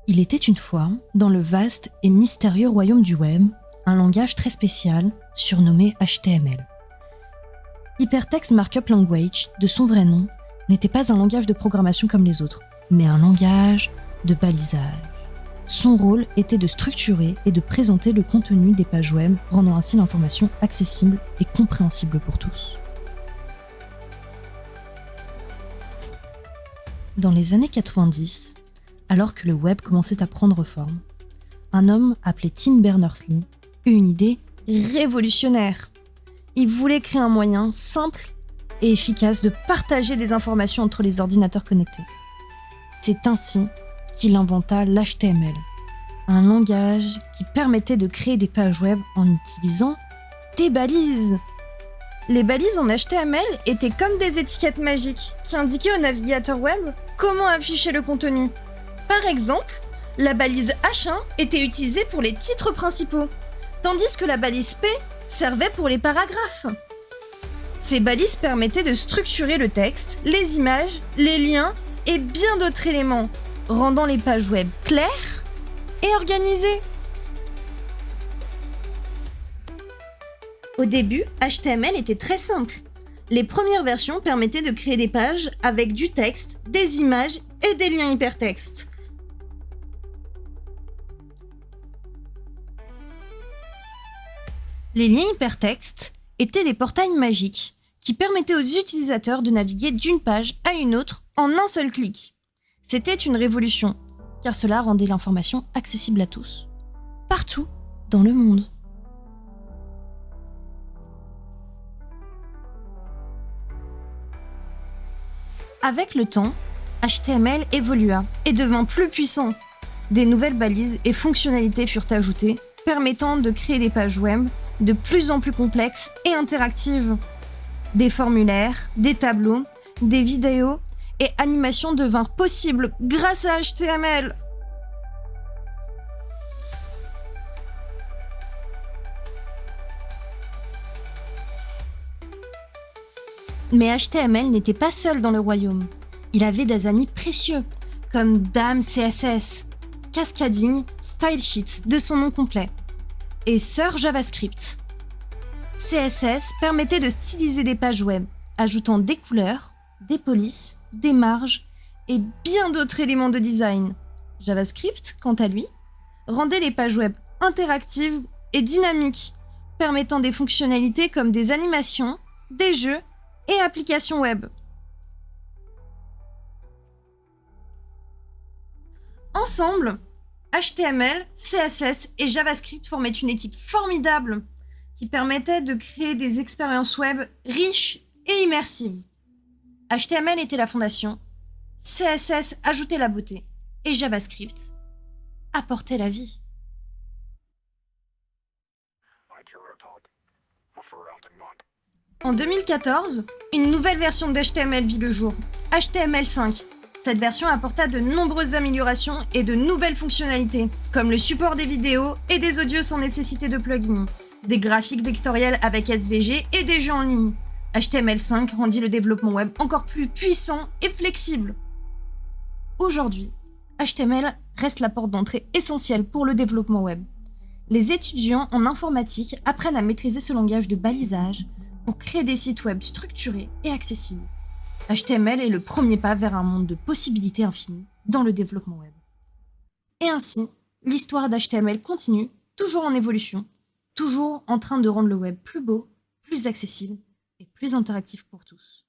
Il était une fois, dans le vaste et mystérieux royaume du web, un langage très spécial, surnommé HTML. Hypertext Markup Language, de son vrai nom, n'était pas un langage de programmation comme les autres, mais un langage de balisage. Son rôle était de structurer et de présenter le contenu des pages web, rendant ainsi l'information accessible et compréhensible pour tous. Dans les années 90, alors que le web commençait à prendre forme, un homme appelé Tim Berners-Lee eut une idée révolutionnaire. Il voulait créer un moyen simple et efficace de partager des informations entre les ordinateurs connectés. C'est ainsi qu'il inventa l'HTML, un langage qui permettait de créer des pages web en utilisant des balises. Les balises en HTML étaient comme des étiquettes magiques qui indiquaient au navigateur web comment afficher le contenu. Par exemple, la balise H1 était utilisée pour les titres principaux, tandis que la balise P servait pour les paragraphes. Ces balises permettaient de structurer le texte, les images, les liens et bien d'autres éléments, rendant les pages web claires et organisées. Au début, HTML était très simple. Les premières versions permettaient de créer des pages avec du texte, des images et des liens hypertextes. Les liens hypertextes étaient des portails magiques qui permettaient aux utilisateurs de naviguer d'une page à une autre en un seul clic. C'était une révolution, car cela rendait l'information accessible à tous, partout dans le monde. Avec le temps, HTML évolua et devint plus puissant. Des nouvelles balises et fonctionnalités furent ajoutées, permettant de créer des pages web de plus en plus complexes et interactives. Des formulaires, des tableaux, des vidéos et animations devinrent possibles grâce à HTML. Mais HTML n'était pas seul dans le royaume. Il avait des amis précieux, comme Dame CSS, Cascading Stylesheet de son nom complet, et Sir JavaScript. CSS permettait de styliser des pages web, ajoutant des couleurs, des polices, des marges et bien d'autres éléments de design. JavaScript, quant à lui, rendait les pages web interactives et dynamiques, permettant des fonctionnalités comme des animations, des jeux et applications web. Ensemble, HTML, CSS et JavaScript formaient une équipe formidable qui permettait de créer des expériences web riches et immersives. HTML était la fondation, CSS ajoutait la beauté et JavaScript apportait la vie. En 2014, une nouvelle version d'HTML vit le jour, HTML5. Cette version apporta de nombreuses améliorations et de nouvelles fonctionnalités, comme le support des vidéos et des audios sans nécessité de plugin, des graphiques vectoriels avec SVG et des jeux en ligne. HTML5 rendit le développement web encore plus puissant et flexible. Aujourd'hui, HTML reste la porte d'entrée essentielle pour le développement web. Les étudiants en informatique apprennent à maîtriser ce langage de balisage pour créer des sites web structurés et accessibles. HTML est le premier pas vers un monde de possibilités infinies dans le développement web. Et ainsi, l'histoire d'HTML continue, toujours en évolution, toujours en train de rendre le web plus beau, plus accessible et plus interactif pour tous.